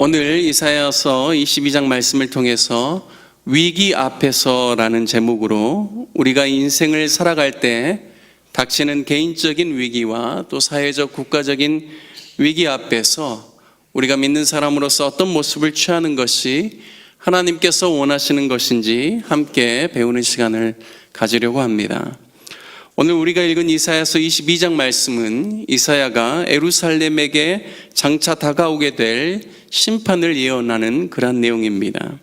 오늘 이사야서 22장 말씀을 통해서 위기 앞에서라는 제목으로 우리가 인생을 살아갈 때 닥치는 개인적인 위기와 또 사회적 국가적인 위기 앞에서 우리가 믿는 사람으로서 어떤 모습을 취하는 것이 하나님께서 원하시는 것인지 함께 배우는 시간을 가지려고 합니다. 오늘 우리가 읽은 이사야서 22장 말씀은 이사야가 예루살렘에게 장차 다가오게 될 심판을 예언하는 그런 내용입니다.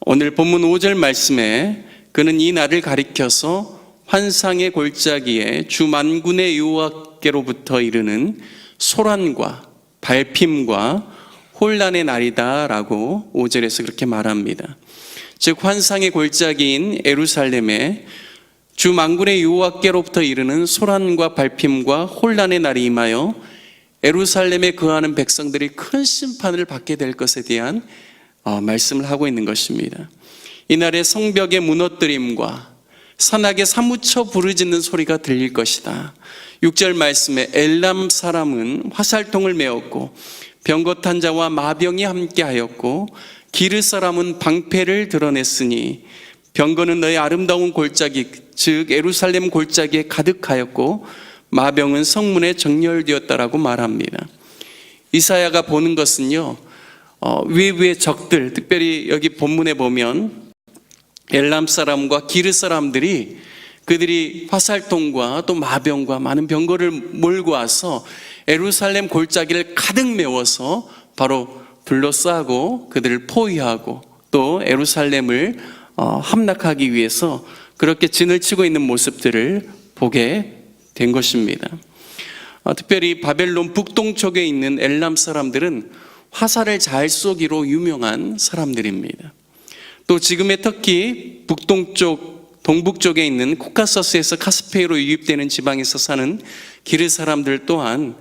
오늘 본문 5절 말씀에 그는 이 날을 가리켜서 환상의 골짜기에 주 만군의 여호와께로부터 이르는 소란과 발핌과 혼란의 날이다 라고 5절에서 그렇게 말합니다. 즉 환상의 골짜기인 예루살렘에 주 만군의 여호와께로부터 이르는 소란과 발핌과 혼란의 날이 임하여 예루살렘에 거하는 백성들이 큰 심판을 받게 될 것에 대한 말씀을 하고 있는 것입니다. 이날에 성벽의 무너뜨림과 산악에 사무쳐 부르짖는 소리가 들릴 것이다. 6절 말씀에 엘람 사람은 화살통을 메었고 병거탄 자와 마병이 함께하였고 기르 사람은 방패를 드러냈으니 병거는 너의 아름다운 골짜기 즉 예루살렘 골짜기에 가득하였고 마병은 성문에 정렬되었다라고 말합니다. 이사야가 보는 것은요, 외부의 적들, 특별히 여기 본문에 보면 엘람 사람과 기르 사람들이 그들이 화살통과 또 마병과 많은 병거를 몰고 와서 예루살렘 골짜기를 가득 메워서 바로 둘러싸고 그들을 포위하고 또 예루살렘을 함락하기 위해서 그렇게 진을 치고 있는 모습들을 보게 된 것입니다. 특별히 바벨론 북동쪽에 있는 엘람 사람들은 화살을 잘 쏘기로 유명한 사람들입니다. 또 지금의 터키 북동쪽, 동북쪽에 있는 코카서스에서 카스피해로 유입되는 지방에서 사는 기르 사람들 또한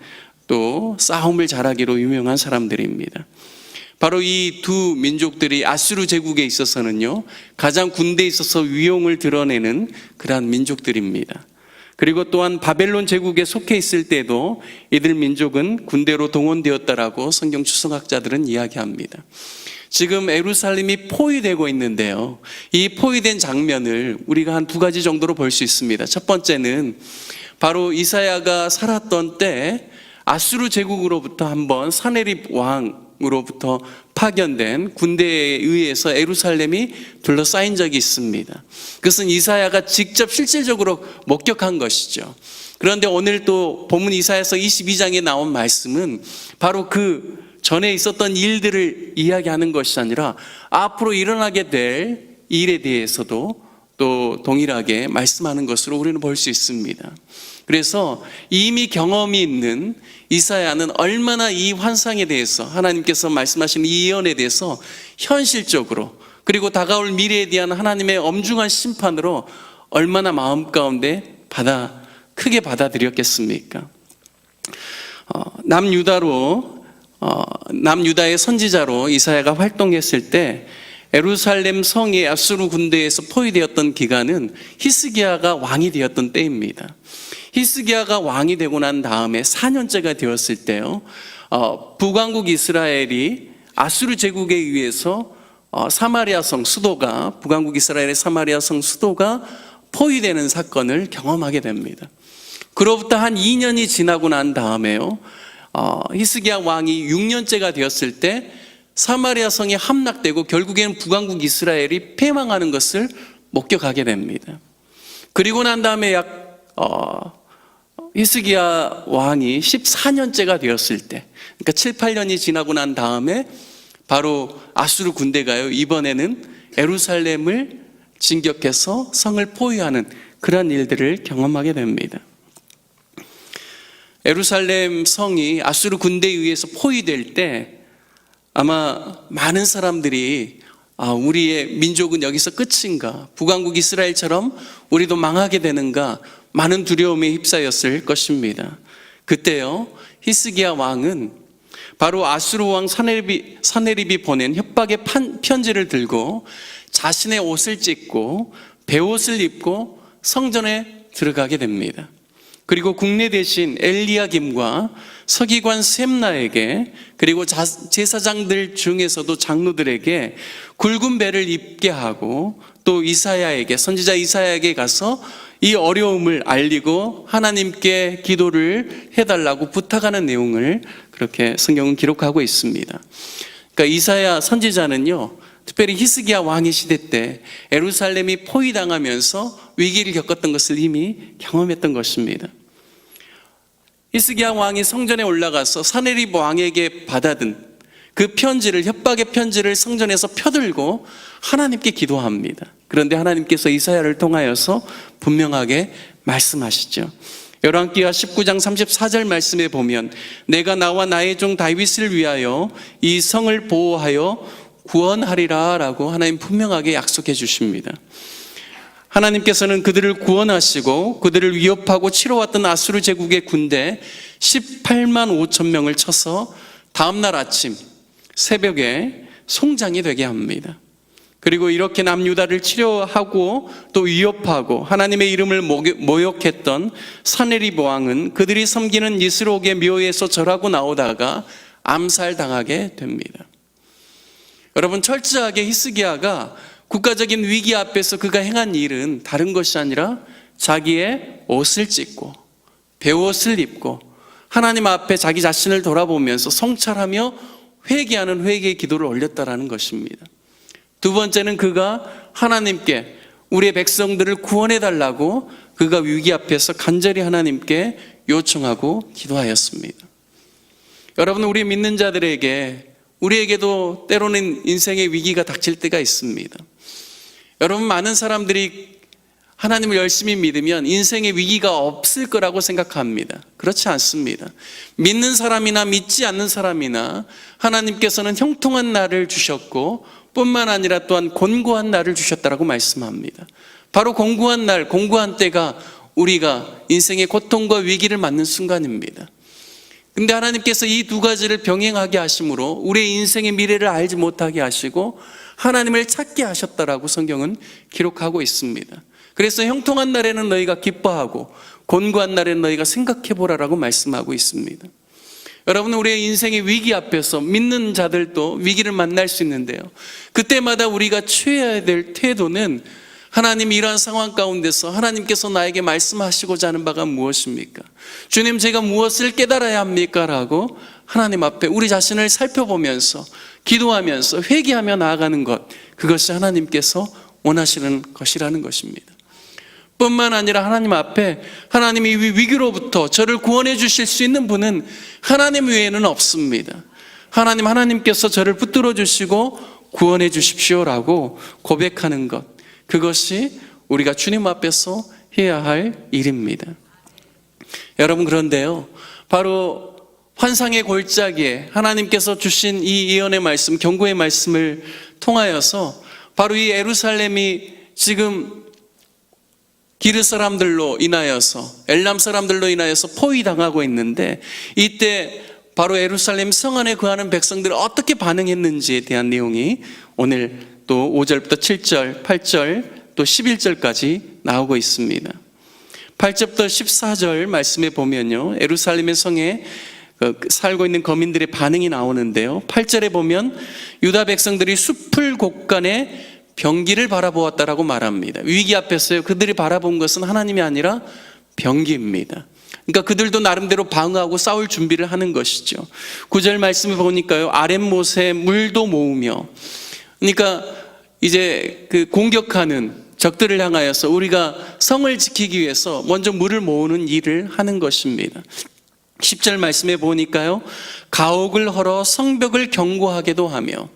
또 싸움을 잘하기로 유명한 사람들입니다. 바로 이 두 민족들이 아수르 제국에 있어서는요, 가장 군대에 있어서 위용을 드러내는 그러한 민족들입니다. 그리고 또한 바벨론 제국에 속해 있을 때도 이들 민족은 군대로 동원되었다라고 성경 추성학자들은 이야기합니다. 지금 예루살렘이 포위되고 있는데요, 이 포위된 장면을 우리가 한 두 가지 정도로 볼 수 있습니다. 첫 번째는 바로 이사야가 살았던 때 아수르 제국으로부터 한번 사네립 왕으로부터 파견된 군대에 의해서 예루살렘이 둘러싸인 적이 있습니다. 그것은 이사야가 직접 실질적으로 목격한 것이죠. 그런데 오늘 또 본문 이사야서 22장에 나온 말씀은 바로 그 전에 있었던 일들을 이야기하는 것이 아니라 앞으로 일어나게 될 일에 대해서도 또 동일하게 말씀하는 것으로 우리는 볼 수 있습니다. 그래서 이미 경험이 있는 이사야는 얼마나 이 환상에 대해서 하나님께서 말씀하신 이 예언에 대해서 현실적으로 그리고 다가올 미래에 대한 하나님의 엄중한 심판으로 얼마나 마음 가운데 크게 받아들였겠습니까? 남유다의 선지자로 이사야가 활동했을 때 예루살렘 성이 아수르 군대에서 포위되었던 기간은 히스기야가 왕이 되었던 때입니다. 히스기야가 왕이 되고 난 다음에 4년째가 되었을 때요, 북왕국 이스라엘이 아수르 제국에 의해서 사마리아 성 수도가 북왕국 이스라엘의 사마리아 성 수도가 포위되는 사건을 경험하게 됩니다. 그로부터 한 2년이 지나고 난 다음에요, 히스기야 왕이 6년째가 되었을 때 사마리아 성이 함락되고 결국에는 북왕국 이스라엘이 패망하는 것을 목격하게 됩니다. 그리고 난 다음에 히스기야 왕이 14년째가 되었을 때, 그러니까 7, 8년이 지나고 난 다음에 바로 아수르 군대가요, 이번에는 예루살렘을 진격해서 성을 포위하는 그런 일들을 경험하게 됩니다. 예루살렘 성이 아수르 군대에 의해서 포위될 때 아마 많은 사람들이 우리의 민족은 여기서 끝인가, 북왕국 이스라엘처럼 우리도 망하게 되는가, 많은 두려움에 휩싸였을 것입니다. 그때요, 히스기야 왕은 바로 아수르 왕 사네립이 보낸 협박의 편지를 들고 자신의 옷을 찢고 베옷을 입고 성전에 들어가게 됩니다. 그리고 국내 대신 엘리야김과 서기관 셈나에게 그리고 제사장들 중에서도 장로들에게 굵은 배를 입게 하고 또 이사야에게, 선지자 이사야에게 가서 이 어려움을 알리고 하나님께 기도를 해달라고 부탁하는 내용을 그렇게 성경은 기록하고 있습니다. 그러니까 이사야 선지자는요, 특별히 히스기야 왕의 시대 때 예루살렘이 포위당하면서 위기를 겪었던 것을 이미 경험했던 것입니다. 히스기야 왕이 성전에 올라가서 사네립 왕에게 받아든 그 편지를, 협박의 편지를 성전에서 펴들고 하나님께 기도합니다. 그런데 하나님께서 이사야를 통하여서 분명하게 말씀하시죠. 열왕기하 19장 34절 말씀에 보면 내가 나와 나의 종 다윗을 위하여 이 성을 보호하여 구원하리라 라고 하나님 분명하게 약속해 주십니다. 하나님께서는 그들을 구원하시고 그들을 위협하고 치러왔던 아수르 제국의 군대 18만 5천 명을 쳐서 다음날 아침 새벽에 송장이 되게 합니다. 그리고 이렇게 남유다를 치료하고 또 위협하고 하나님의 이름을 모욕했던 사네립 왕은 그들이 섬기는 니스록의 묘에서 절하고 나오다가 암살당하게 됩니다. 여러분, 철저하게 히스기야가 국가적인 위기 앞에서 그가 행한 일은 다른 것이 아니라 자기의 옷을 찢고 베옷을 입고 하나님 앞에 자기 자신을 돌아보면서 성찰하며 회개하는 회개의 기도를 올렸다라는 것입니다. 두 번째는 그가 하나님께 우리의 백성들을 구원해달라고 그가 위기 앞에서 간절히 하나님께 요청하고 기도하였습니다. 여러분, 우리 믿는 자들에게, 우리에게도 때로는 인생의 위기가 닥칠 때가 있습니다. 여러분, 많은 사람들이 하나님을 열심히 믿으면 인생의 위기가 없을 거라고 생각합니다. 그렇지 않습니다. 믿는 사람이나 믿지 않는 사람이나 하나님께서는 형통한 날을 주셨고 뿐만 아니라 또한 곤고한 날을 주셨다라고 말씀합니다. 바로 곤고한 날, 곤고한 때가 우리가 인생의 고통과 위기를 맞는 순간입니다. 근데 하나님께서 이 두 가지를 병행하게 하심으로 우리의 인생의 미래를 알지 못하게 하시고 하나님을 찾게 하셨다라고 성경은 기록하고 있습니다. 그래서 형통한 날에는 너희가 기뻐하고 곤고한 날에는 너희가 생각해보라라고 말씀하고 있습니다. 여러분, 우리의 인생의 위기 앞에서 믿는 자들도 위기를 만날 수 있는데요, 그때마다 우리가 취해야 될 태도는 하나님, 이러한 상황 가운데서 하나님께서 나에게 말씀하시고자 하는 바가 무엇입니까? 주님, 제가 무엇을 깨달아야 합니까? 라고 하나님 앞에 우리 자신을 살펴보면서 기도하면서 회개하며 나아가는 것, 그것이 하나님께서 원하시는 것이라는 것입니다. 뿐만 아니라 하나님 앞에 하나님이 이 위기로부터 저를 구원해 주실 수 있는 분은 하나님 외에는 없습니다. 하나님께서 저를 붙들어 주시고 구원해 주십시오라고 고백하는 것, 그것이 우리가 주님 앞에서 해야 할 일입니다. 여러분, 그런데요, 바로 환상의 골짜기에 하나님께서 주신 이 예언의 말씀, 경고의 말씀을 통하여서 바로 이 예루살렘이 지금 기르 사람들로 인하여서, 엘람 사람들로 인하여서 포위당하고 있는데, 이때 바로 예루살렘 성 안에 거하는 백성들이 어떻게 반응했는지에 대한 내용이 오늘 또 5절부터 7절, 8절, 또 11절까지 나오고 있습니다. 8절부터 14절 말씀에 보면요, 예루살렘의 성에 살고 있는 거민들의 반응이 나오는데요, 8절에 보면 유다 백성들이 숲을 곳간에 병기를 바라보았다라고 말합니다. 위기 앞에서요, 그들이 바라본 것은 하나님이 아니라 병기입니다. 그러니까 그들도 나름대로 방어하고 싸울 준비를 하는 것이죠. 9절 말씀을 보니까요, 아랫못에 물도 모으며, 그러니까 이제 그 공격하는 적들을 향하여서 우리가 성을 지키기 위해서 먼저 물을 모으는 일을 하는 것입니다. 10절 말씀에 보니까요, 가옥을 헐어 성벽을 견고하게도 하며,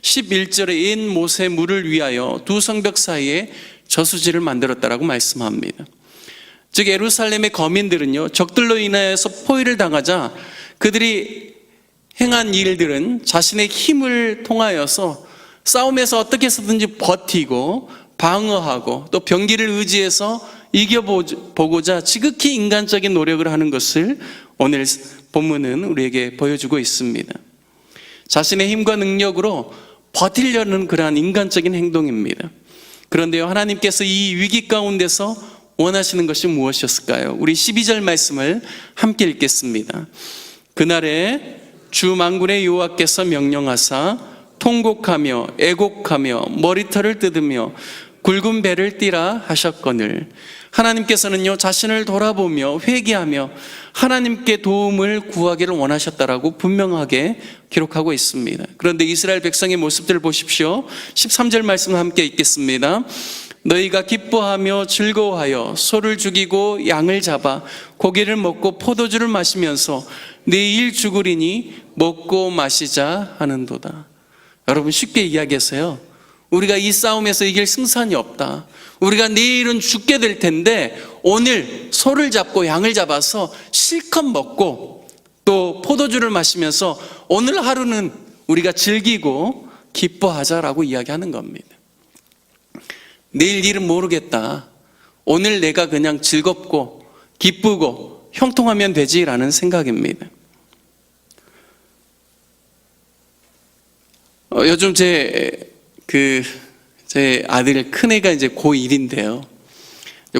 11절에 옛 못의 물을 위하여 두 성벽 사이에 저수지를 만들었다라고 말씀합니다. 즉, 예루살렘의 거민들은요, 적들로 인하여서 포위를 당하자 그들이 행한 일들은 자신의 힘을 통하여서 싸움에서 어떻게 해서든지 버티고 방어하고 또 병기를 의지해서 이겨보고자 지극히 인간적인 노력을 하는 것을 오늘 본문은 우리에게 보여주고 있습니다. 자신의 힘과 능력으로 버티려는 그러한 인간적인 행동입니다. 그런데요, 하나님께서 이 위기 가운데서 원하시는 것이 무엇이었을까요? 우리 12절 말씀을 함께 읽겠습니다. 그날에 주 만군의 여호와께서 명령하사 통곡하며 애곡하며 머리털을 뜯으며 굵은 배를 띠라 하셨거늘. 하나님께서는요, 자신을 돌아보며 회개하며 하나님께 도움을 구하기를 원하셨다라고 분명하게 기록하고 있습니다. 그런데 이스라엘 백성의 모습들을 보십시오. 13절 말씀 함께 읽겠습니다. 너희가 기뻐하며 즐거워하여 소를 죽이고 양을 잡아 고기를 먹고 포도주를 마시면서 내일 죽으리니 먹고 마시자 하는도다. 여러분, 쉽게 이야기해서요, 우리가 이 싸움에서 이길 승산이 없다. 우리가 내일은 죽게 될 텐데 오늘 소를 잡고 양을 잡아서 실컷 먹고 또 포도주를 마시면서 오늘 하루는 우리가 즐기고 기뻐하자라고 이야기하는 겁니다. 내일 일은 모르겠다. 오늘 내가 그냥 즐겁고 기쁘고 형통하면 되지라는 생각입니다. 요즘 제 아들 큰애가 이제 고1인데요.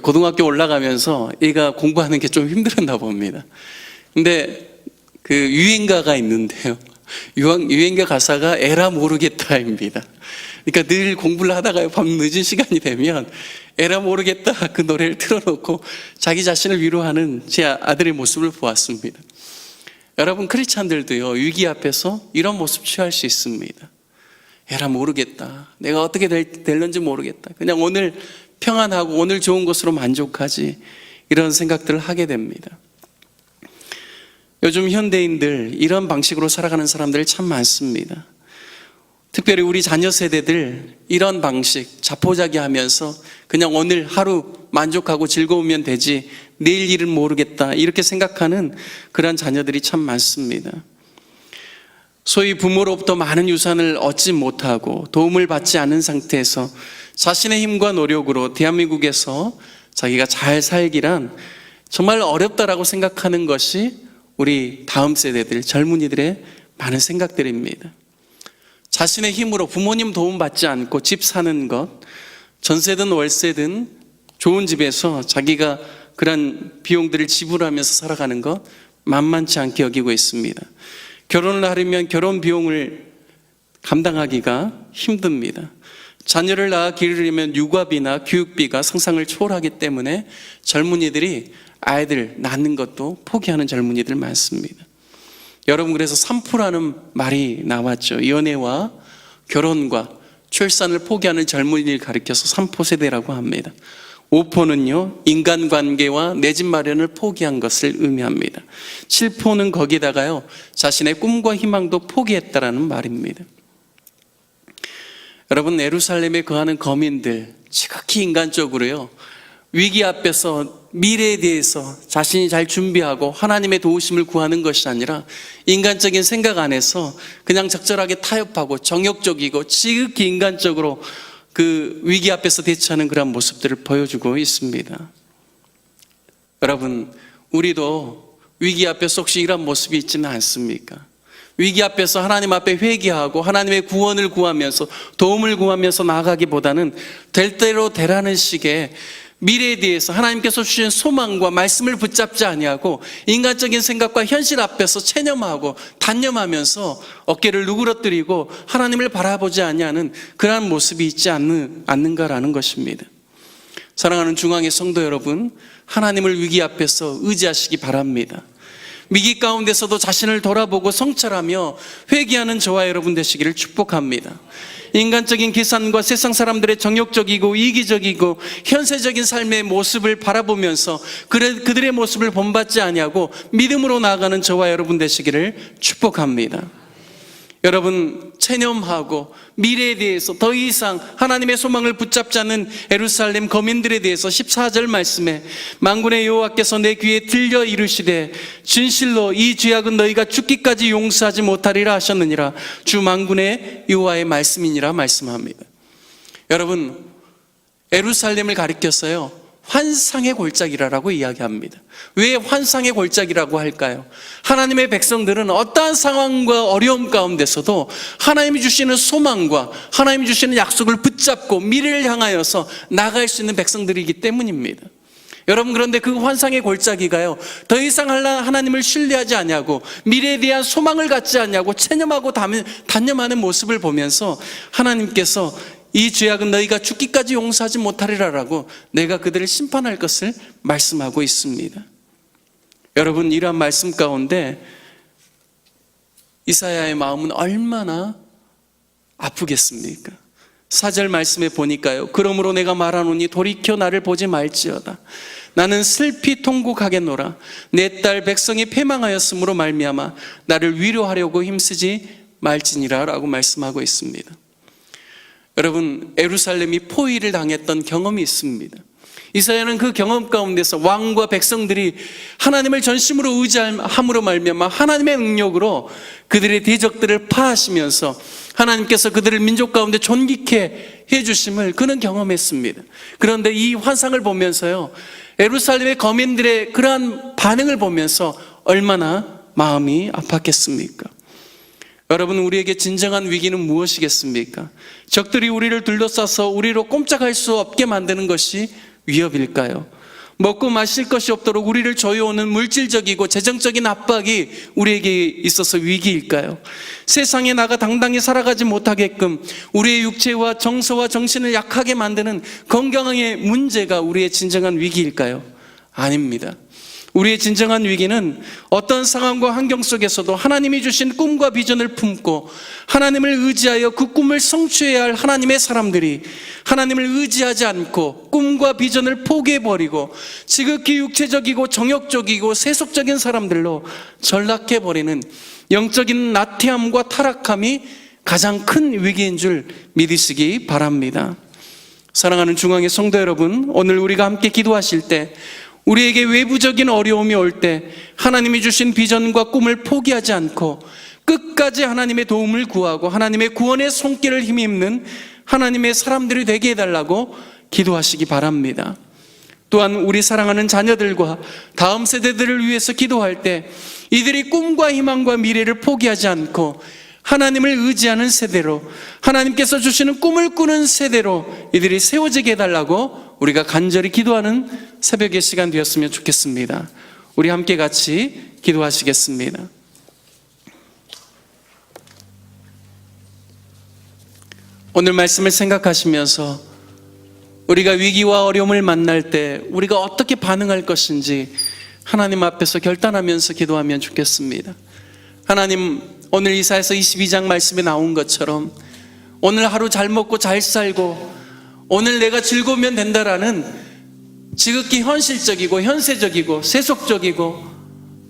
고등학교 올라가면서 얘가 공부하는 게 좀 힘들었나 봅니다. 근데 그 유행가가 있는데요. 유행가 가사가 에라 모르겠다입니다. 그러니까 늘 공부를 하다가 밤 늦은 시간이 되면 에라 모르겠다 그 노래를 틀어놓고 자기 자신을 위로하는 제 아들의 모습을 보았습니다. 여러분, 크리스찬들도요, 위기 앞에서 이런 모습 취할 수 있습니다. 에라 모르겠다. 내가 어떻게 될는지 모르겠다. 그냥 오늘 평안하고 오늘 좋은 것으로 만족하지. 이런 생각들을 하게 됩니다. 요즘 현대인들 이런 방식으로 살아가는 사람들이 참 많습니다. 특별히 우리 자녀 세대들 이런 방식 자포자기하면서 그냥 오늘 하루 만족하고 즐거우면 되지 내일 일은 모르겠다 이렇게 생각하는 그런 자녀들이 참 많습니다. 소위 부모로부터 많은 유산을 얻지 못하고 도움을 받지 않은 상태에서 자신의 힘과 노력으로 대한민국에서 자기가 잘 살기란 정말 어렵다라고 생각하는 것이 우리 다음 세대들, 젊은이들의 많은 생각들입니다. 자신의 힘으로 부모님 도움 받지 않고 집 사는 것, 전세든 월세든 좋은 집에서 자기가 그런 비용들을 지불하면서 살아가는 것 만만치 않게 여기고 있습니다. 결혼을 하려면 결혼 비용을 감당하기가 힘듭니다. 자녀를 낳아 기르려면 육아비나 교육비가 상상을 초월하기 때문에 젊은이들이 아이들 낳는 것도 포기하는 젊은이들 많습니다. 여러분, 그래서 3%라는 말이 나왔죠. 연애와 결혼과 출산을 포기하는 젊은이를 가리켜서 3% 세대라고 합니다. 5%는요, 인간관계와 내 집 마련을 포기한 것을 의미합니다. 7%는 거기다가요, 자신의 꿈과 희망도 포기했다라는 말입니다. 여러분, 예루살렘에 거하는 거민들 지극히 인간적으로요, 위기 앞에서 미래에 대해서 자신이 잘 준비하고 하나님의 도우심을 구하는 것이 아니라 인간적인 생각 안에서 그냥 적절하게 타협하고 정욕적이고 지극히 인간적으로 그 위기 앞에서 대처하는 그런 모습들을 보여주고 있습니다. 여러분, 우리도 위기 앞에서 혹시 이런 모습이 있지는 않습니까? 위기 앞에서 하나님 앞에 회개하고 하나님의 구원을 구하면서 도움을 구하면서 나아가기보다는 될 대로 되라는 식의 미래에 대해서 하나님께서 주신 소망과 말씀을 붙잡지 아니하고 인간적인 생각과 현실 앞에서 체념하고 단념하면서 어깨를 누그러뜨리고 하나님을 바라보지 아니하는 그러한 모습이 있지 않는가라는 것입니다. 사랑하는 중앙의 성도 여러분, 하나님을 위기 앞에서 의지하시기 바랍니다. 위기 가운데서도 자신을 돌아보고 성찰하며 회개하는 저와 여러분 되시기를 축복합니다. 인간적인 계산과 세상 사람들의 정욕적이고 이기적이고 현세적인 삶의 모습을 바라보면서 그들의 모습을 본받지 아니하고 믿음으로 나아가는 저와 여러분 되시기를 축복합니다. 여러분, 체념하고 미래에 대해서 더 이상 하나님의 소망을 붙잡지 않는 예루살렘 거민들에 대해서 14절 말씀에 만군의 여호와께서 내 귀에 들려 이르시되 진실로 이 죄악은 너희가 죽기까지 용서하지 못하리라 하셨느니라. 주 만군의 여호와의 말씀이니라 말씀합니다. 여러분, 예루살렘을 가리켜서요, 환상의 골짜기라고 이야기합니다. 왜 환상의 골짜기라고 할까요? 하나님의 백성들은 어떠한 상황과 어려움 가운데서도 하나님이 주시는 소망과 하나님이 주시는 약속을 붙잡고 미래를 향하여서 나아갈 수 있는 백성들이기 때문입니다. 여러분, 그런데 그 환상의 골짜기가요, 더 이상 하나님을 신뢰하지 않냐고, 미래에 대한 소망을 갖지 않냐고 체념하고 단념하는 모습을 보면서 하나님께서 이 죄악은 너희가 죽기까지 용서하지 못하리라라고 내가 그들을 심판할 것을 말씀하고 있습니다. 여러분, 이러한 말씀 가운데 이사야의 마음은 얼마나 아프겠습니까? 4절 말씀에 보니까요, 그러므로 내가 말하노니 돌이켜 나를 보지 말지어다. 나는 슬피 통곡하겠노라. 내 딸 백성이 패망하였으므로 말미암아 나를 위로하려고 힘쓰지 말지니라 라고 말씀하고 있습니다. 여러분, 예루살렘이 포위를 당했던 경험이 있습니다. 이사야는 그 경험 가운데서 왕과 백성들이 하나님을 전심으로 의지함으로 말미암아 하나님의 능력으로 그들의 대적들을 파하시면서 하나님께서 그들을 민족 가운데 존귀케 해주심을 그는 경험했습니다. 그런데 이 환상을 보면서요, 예루살렘의 거민들의 그러한 반응을 보면서 얼마나 마음이 아팠겠습니까? 여러분, 우리에게 진정한 위기는 무엇이겠습니까? 적들이 우리를 둘러싸서 우리로 꼼짝할 수 없게 만드는 것이 위협일까요? 먹고 마실 것이 없도록 우리를 조여오는 물질적이고 재정적인 압박이 우리에게 있어서 위기일까요? 세상에 나가 당당히 살아가지 못하게끔 우리의 육체와 정서와 정신을 약하게 만드는 건강의 문제가 우리의 진정한 위기일까요? 아닙니다. 우리의 진정한 위기는 어떤 상황과 환경 속에서도 하나님이 주신 꿈과 비전을 품고 하나님을 의지하여 그 꿈을 성취해야 할 하나님의 사람들이 하나님을 의지하지 않고 꿈과 비전을 포기해버리고 지극히 육체적이고 정욕적이고 세속적인 사람들로 전락해버리는 영적인 나태함과 타락함이 가장 큰 위기인 줄 믿으시기 바랍니다. 사랑하는 중앙의 성도 여러분, 오늘 우리가 함께 기도하실 때 우리에게 외부적인 어려움이 올 때 하나님이 주신 비전과 꿈을 포기하지 않고 끝까지 하나님의 도움을 구하고 하나님의 구원의 손길을 힘입는 하나님의 사람들이 되게 해달라고 기도하시기 바랍니다. 또한 우리 사랑하는 자녀들과 다음 세대들을 위해서 기도할 때 이들이 꿈과 희망과 미래를 포기하지 않고 하나님을 의지하는 세대로, 하나님께서 주시는 꿈을 꾸는 세대로 이들이 세워지게 해달라고 우리가 간절히 기도하는 새벽의 시간 되었으면 좋겠습니다. 우리 함께 같이 기도하시겠습니다. 오늘 말씀을 생각하시면서 우리가 위기와 어려움을 만날 때 우리가 어떻게 반응할 것인지 하나님 앞에서 결단하면서 기도하면 좋겠습니다. 하나님, 오늘 이사야서 22장 말씀에 나온 것처럼 오늘 하루 잘 먹고 잘 살고 오늘 내가 즐거우면 된다라는 지극히 현실적이고 현세적이고 세속적이고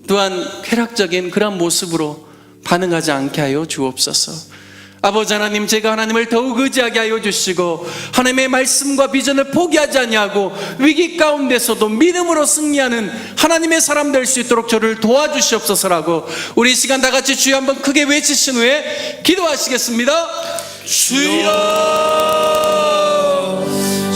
또한 쾌락적인 그런 모습으로 반응하지 않게 하여 주옵소서. 아버지 하나님, 제가 하나님을 더욱 의지하게 하여 주시고 하나님의 말씀과 비전을 포기하지 아니하고 위기 가운데서도 믿음으로 승리하는 하나님의 사람 될 수 있도록 저를 도와주시옵소서라고 우리 시간 다 같이 주여 한번 크게 외치신 후에 기도하시겠습니다. 주여!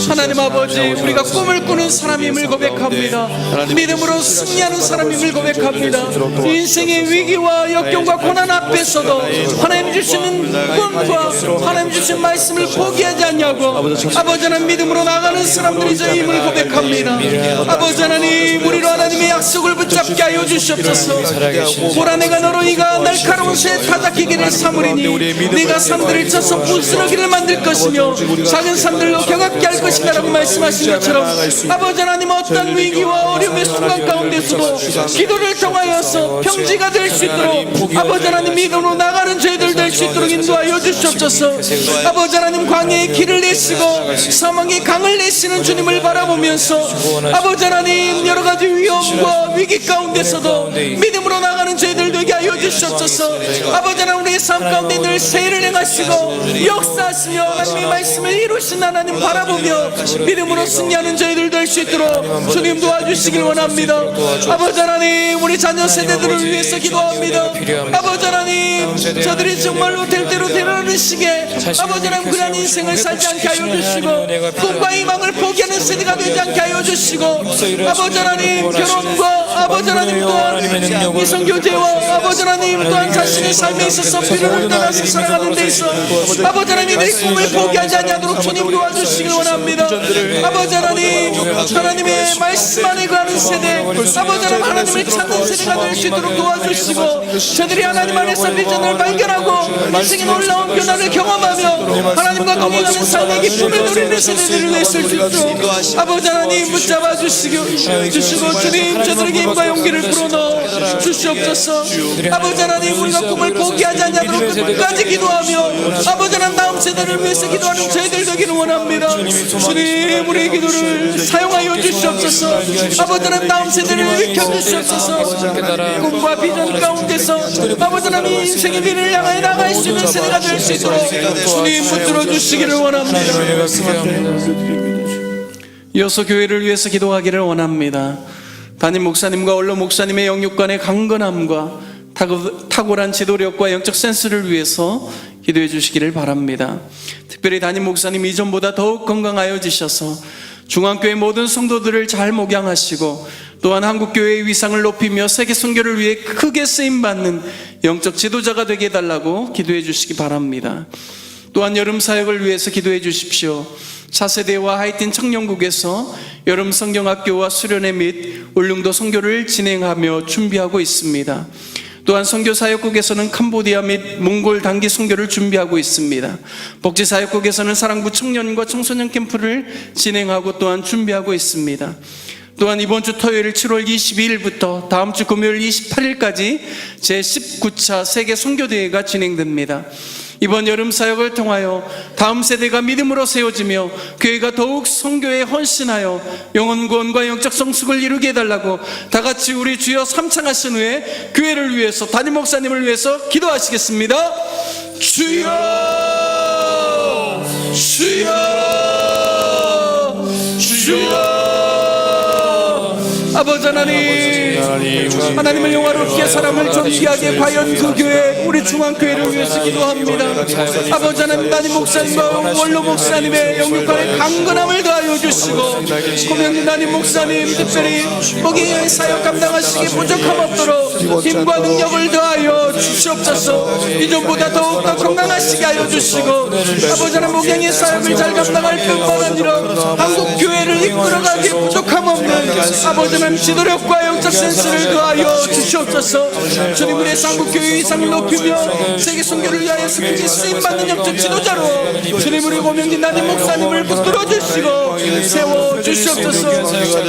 하나님 아버지, 우리가 꿈을 꾸는 사람임을 고백합니다. 믿음으로 승리하는 사람임을 고백합니다. 인생의 위기와 역경과 고난 앞에서도 하나님 주시는 꿈과 하나님 주신 말씀을 포기하지 않냐고 아버지 하나님 믿음으로 나가는 사람들이 저희임을 고백합니다. 아버지 하나님, 우리로 하나님의 약속을 붙잡게 하여 주시옵소서. 보라, 내가 너로 이가 날카로운 새 타작기기를 삼으리니 네가 산들을 쳐서 부스러기를 만들 것이며 작은 산들로 격악게 할 것이다 라고 말씀하신 것처럼 아버지 하나님, 어떤 위기와 어려움의 순간 가운데서도 기도를 통하여서 평지가 될 수 있도록 아버지 하나님 믿음으로 나가는 저희들 될 수 있도록 인도하여 주시옵소서. 아버지 하나님, 광야의 길을 내시고 사망의 강을 내시는 주님을 바라보면서 아버지 하나님, 여러 가지 위험과 위기 가운데서도 믿음으로 나가는 저희들 되게 하여 주시옵소서. 아버지 하나님, 우리의 삶 가운데 늘 세일을 행하시고 역사하시며 하나님의 말씀을 이루신 하나님 바라보며 믿음으로 승리하는 저희들 될 수 있도록 주님 도와주시길 원합니다. 아버지 하나님, 우리 자녀 세대들을 위해서 기도합니다. 아버지 하나님, 저들이 정말로 될 대로 되라는 시기에 아버지 하나님 그런 인생을 살지 않게 하여 주시고 꿈과 희망을 포기하는 세대가 되지 않게 하여 주시고 아버지 하나님, 결혼과 아버지 하나님 또한 이성교제와 아버지 하나님 또한 자신의 삶에 있어서 필요를 떠나서 살아가는 데 있어 아버지 하나님, 이들의 꿈을 포기하지 않도록 주님 도와주시길 원합니다. 원합니다. 아버지 하나님, 하나님의 말씀 안에 가는 세대, 아버지 하나님 하나님을 찾는 세대가 될 수 있도록 도와주시고, 저들이 하나님 안에서 비전을 발견하고 인생의 놀라운 변화를 경험하며 하나님과 동행하는 삶의 기쁨을 누리는 세대들을 냈을 수 있도록 아버지 하나님 붙잡아 주시고 주님, 저들에게 힘과 용기를 불어넣어 주시옵소서. 아버지 하나님, 우리가 꿈을 포기하지 않도록 끝까지 기도하며 아버지 하나님 다음 세대를 위해서 기도하는 저희들 되기를 원합니다. 주님, 우리의 기도를 사용하여 주시옵소서. 아버지 하나님 다음 세대를 일으켜 주시옵소서. 꿈과 비전 가운데서 아버지 하나님 인생의 미래를 향하여 나갈 수 있는 세대가 될 수 있도록 주님 붙들어 주시기를 원합니다. 이어서 교회를 위해서 기도하기를 원합니다. 담임 목사님과 원로 목사님의 영육간의 강건함과 탁월한 지도력과 영적 센스를 위해서 기도해 주시기를 바랍니다. 특별히 담임 목사님 이전보다 더욱 건강하여지셔서 중앙교회 모든 성도들을 잘 목양하시고 또한 한국교회의 위상을 높이며 세계 선교를 위해 크게 쓰임받는 영적 지도자가 되게 해달라고 기도해 주시기 바랍니다. 또한 여름 사역을 위해서 기도해 주십시오. 차세대와 하이틴 청년국에서 여름 성경학교와 수련회 및 울릉도 선교를 진행하며 준비하고 있습니다. 또한 선교사역국에서는 캄보디아 및 몽골 단기 선교를 준비하고 있습니다. 복지사역국에서는 사랑부 청년과 청소년 캠프를 진행하고 또한 준비하고 있습니다. 또한 이번 주 토요일 7월 22일부터 다음 주 금요일 28일까지 제19차 세계 선교대회가 진행됩니다. 이번 여름 사역을 통하여 다음 세대가 믿음으로 세워지며 교회가 더욱 선교에 헌신하여 영혼 구원과 영적 성숙을 이루게 해달라고 다 같이 우리 주여 삼창하신 후에 교회를 위해서 담임 목사님을 위해서 기도하시겠습니다. 주여 주여 주여. 아버지 하나님을 영화롭게 사람을 존귀하게 과연 그 교회 우리 중앙교회를 위해서 기도합니다. 아버지 하나님, 담임 목사님과 원로 목사님의 영육간의 강건함을 더하여 주시고 고명진 담임 목사님 특별히 거기에 사역 감당하시기에 부족함 없도록 힘과 능력을 더하여 주시옵소서. 이전보다 더욱더 건강하시게 하여 주시고 아버지 하나님 목양의 사역을 잘 감당할 뿐만 아니라 한국교회를 이끌어가기에 부족함 없는 아버지 하나님 지도력과 영적 센스를 더하여 주시옵소서. 주님, 우리의 한국교회 위상을 높이며 세계 선교를 위하여 크게 쓰임받는 영적 지도자로 주님, 우리 고명진 담임 목사님을 붙들어 주시고 세워 주시옵소서.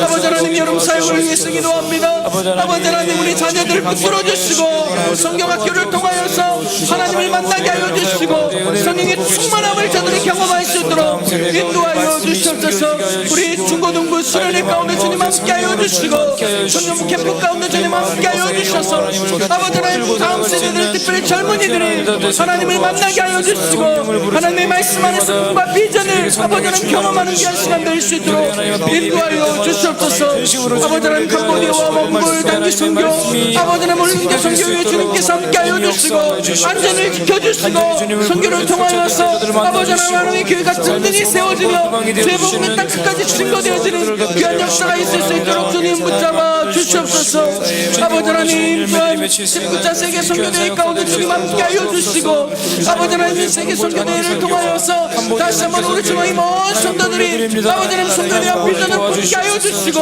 아버지 하나님, 여름 사역을 위해서 기도합니다. 아버지 하나님, 우리 자녀들을 붙들어 주시고 성경학교를 통하여서 하나님을 만나게 하여 주시고 성령의 충만함을 저들이 경험할 수 있도록 인도하여 주시옵소서. 우리 중고등부 수련회 가운데 주님 함께 하여 주시고 청년부 캠프 가운데 주님 함께 하여 주셔서 아버지 하나님 다음 세대들 특별히 젊은이들이 하나님을 만나게 하여 주시고 하나님의 말씀 안에서 꿈과 비전을 아버지 하나님 경험하는 귀한 시간 될 수 있도록 인도하여 주시옵소서. 아버지 하나님 캄보디아와 몽골 단기 선교 아버지 하나님 울릉도 선교에 주님께서 함께 하여 주시고 안전을 지켜주시고 선교를 통하여서 아버지 하나님의 교회가 든든히 세워지며 죄복음의 땅 끝까지 증거되어지는 귀한 역사가 있을 수 있도록 주님 붙잡아 주시옵소서. 아버지 하나님, 또한 19차 세계 선교대회 가운데 주님 함께 하여 주시고 아버지 하나님 세계 선교대회를 통하여서 다시 한번 우리 중앙의 모든 성도들이 아버지 하나님 선교대회 비전을 붙게 하여 주시고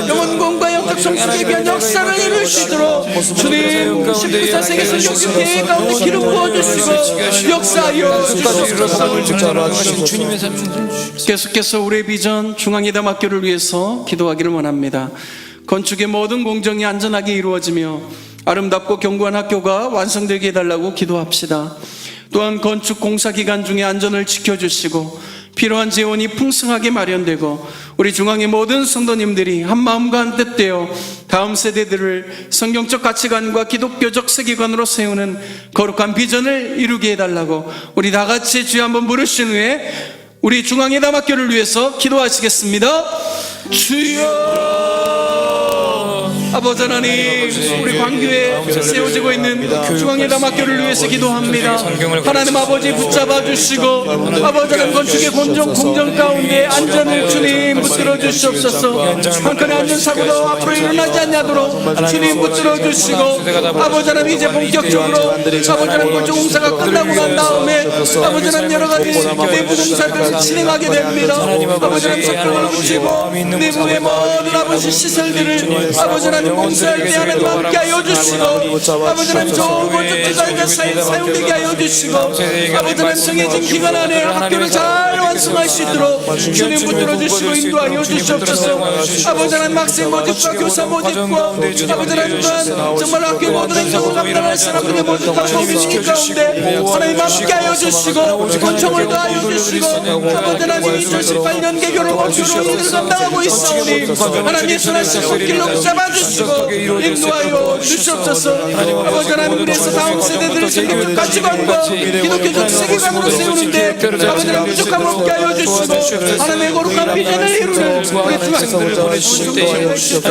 영혼 구원과 영적 성숙에 대한 역사를 이룰 수 있도록 주님 19차 세계 선교대회 가운데 기름 부어주시고 역사하여 주시옵소서. 계속해서 우리의 비전 중앙예담학교를 위해서 기도하기를 원합니다. 건축의 모든 공정이 안전하게 이루어지며 아름답고 견고한 학교가 완성되게 해달라고 기도합시다. 또한 건축 공사 기간 중에 안전을 지켜주시고 필요한 재원이 풍성하게 마련되고 우리 중앙의 모든 성도님들이 한마음과 한뜻되어 다음 세대들을 성경적 가치관과 기독교적 세계관으로 세우는 거룩한 비전을 이루게 해달라고 우리 다 같이 주여 한번 부르신 후에 우리 중앙예담학교를 위해서 기도하시겠습니다. 주여. 아버지 아버지 하나님, 우리 광교에 세워지고 있는 중앙예담학교를 위해서 기도합니다. 하나님 아버지 붙잡아 주시고 아버지 하나님 건축의 공정 가운데 안전을 주님 붙들어 주시옵소서. 한 건의 안전사고도 앞으로 일어나지 않냐도록 주님 붙들어 주시고 아버지 하나님 이제 본격적으로 아버지 하나님 건축 공사가 끝나고 난 다음에 아버지 하나님 여러 가지 내부 공사들을 진행하게 됩니다. 아버지 하나님 석궁을 붙이고 내부의 모든 아버지 시설들을 아버지 하나님 공사할 때 하나님 함께하여 주시고 아버지 하나님 좋은 건축 디자인과 사용되게 하여 주시고 아버지 하나님 정해진 기간 안에 학교를 잘 완성할 수 있도록 주님 붙들어 주시고 인도하여 주시옵소서. 아버지 하나님 학생 모집과 교사 모집과 아버지 하나님 또한 정말 학교 모든 행정을 감당할 사람들의 모든 다 고민이 가운데 하나님 함께하여 주시고 권총을 더하여 주시고 아버지 하나님 2018년 개교를 목표로 일을 감당하고 있사오니 하나님 예수나신 손길로 붙잡아주시고 인도하여 주시옵소서. 아버지 하나님 그래서 다음 세대들을 세계적 가치관과 기독교적 세계관으로 세우는데 아버지 하나님 부족함 없게 하여 주시고 하나님의 거룩한 비전을 이루는 우리 중앙들을 보내주실 때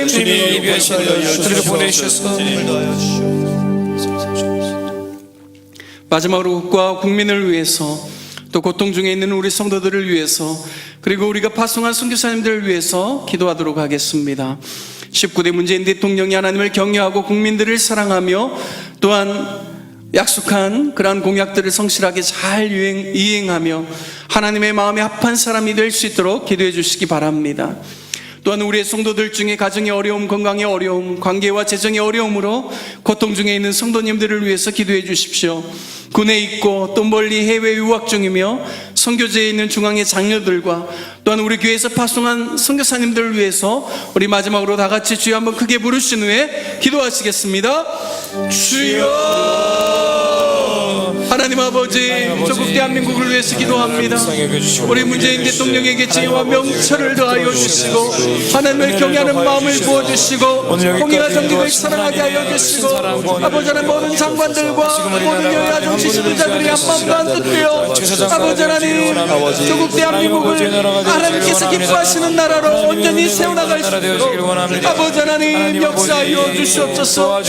주님이 예비하시는 보내주셔서 마지막으로 국가와 국민을 위해서 또 고통 중에 있는 우리 성도들을 위해서 그리고 우리가 파송한 선교사님들을 위해서 기도하도록 하겠습니다. 19대 문재인 대통령이 하나님을 경외하고 국민들을 사랑하며 또한 약속한 그러한 공약들을 성실하게 잘 이행하며 하나님의 마음에 합한 사람이 될 수 있도록 기도해 주시기 바랍니다. 또한 우리의 성도들 중에 가정의 어려움, 건강의 어려움, 관계와 재정의 어려움으로 고통 중에 있는 성도님들을 위해서 기도해 주십시오. 군에 있고 또 멀리 해외 유학 중이며 선교제에 있는 중앙의 장녀들과 또한 우리 교회에서 파송한 선교사님들을 위해서 우리 마지막으로 다 같이 주여 한번 크게 부르신 후에 기도하시겠습니다. 주여! 하나님 아버지, 조국 대한민국을 위해서 기도합니다. 우리 문재인 대통령에게 지혜와 명철을 더하여 주시고 하나님을 경외하는 마음을 부어주시고 공의와 정직을 사랑하게 하여 주시고 아버지 하나님 모든 장관들과 모든 여야정 지도자들이 한마음도 안 뜻되어 아버지 하나님 조국 대한민국을 하나님께서 기뻐하시는 나라로 온전히 세워나갈 수 있도록 아버지 하나님 역사하여 주시옵소서.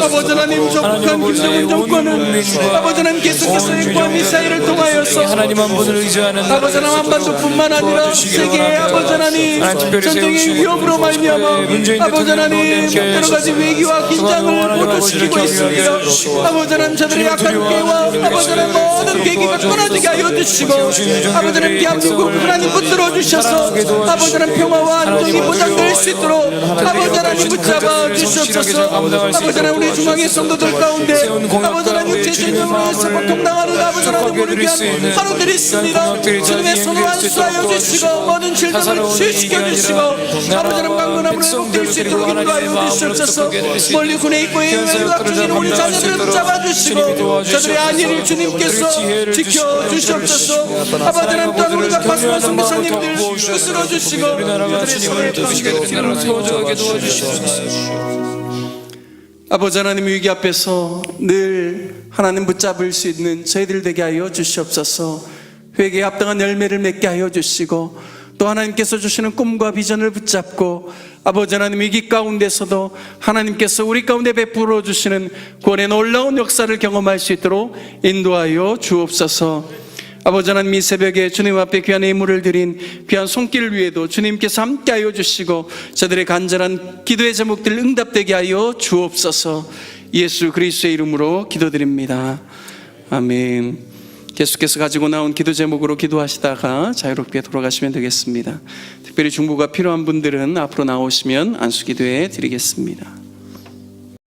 아버지 하나님 조국한 김정은 정권은 아버지 하나님 계속해서 핵과 미사일을 통하여서 하나님 한 분을 의지하는 아버지 하나님 한반도뿐만 아니라 세계의 아버지 하나님 전쟁의 위협으로 말미암아 아버지 하나님 여러 가지 위기와 긴장을 고조시키고 있습니다. 아버지 하나님 저들의 약한 꾀와 아버지 하나님 모든 계기가 끊어지게 하여 주시고 아버지 하나님 대한민국 하나님 붙들어 주셔서 아버지 하나님 평화와 안정이 보장될 수 있도록 아버지 하나님 붙잡아 주시옵소서. 아버지 하나님 우리 중앙의 성도들 가운데 아버지 하나님 육체적으로 해서 고통당하는 아버지 하나님 우리 귀한 하루들이 있습니다. 주님의 손을 안수하여 주시고 모든 질병을 치유시켜 주시고 아버지 하나님 강건함으로 회복될 수 있도록 인도하여 주시옵소서. 멀리 군에 있고 해외 유학 중인 우리 자녀들을 붙잡아 주시고 저들의 안위를 주님께서 지켜 주시옵소서. 아버지 하나님 또한 우리가 파송한 선교사님들 붙들어 주시고 그들의 손에 소중하게 도와주시옵소서. 아버지 하나님 위기 앞에서 늘 하나님 붙잡을 수 있는 저희들 되게 하여 주시옵소서. 회개에 합당한 열매를 맺게 하여 주시고 또 하나님께서 주시는 꿈과 비전을 붙잡고 아버지 하나님 위기 가운데서도 하나님께서 우리 가운데 베풀어 주시는 구원의 놀라운 역사를 경험할 수 있도록 인도하여 주옵소서. 아버지 하나님 이 새벽에 주님 앞에 귀한 예물을 드린 귀한 손길 위에도 주님께서 함께하여 주시고 저들의 간절한 기도의 제목들 응답되게 하여 주옵소서. 예수 그리스도의 이름으로 기도드립니다. 아멘. 계속해서 가지고 나온 기도 제목으로 기도하시다가 자유롭게 돌아가시면 되겠습니다. 특별히 중보가 필요한 분들은 앞으로 나오시면 안수기도해 드리겠습니다.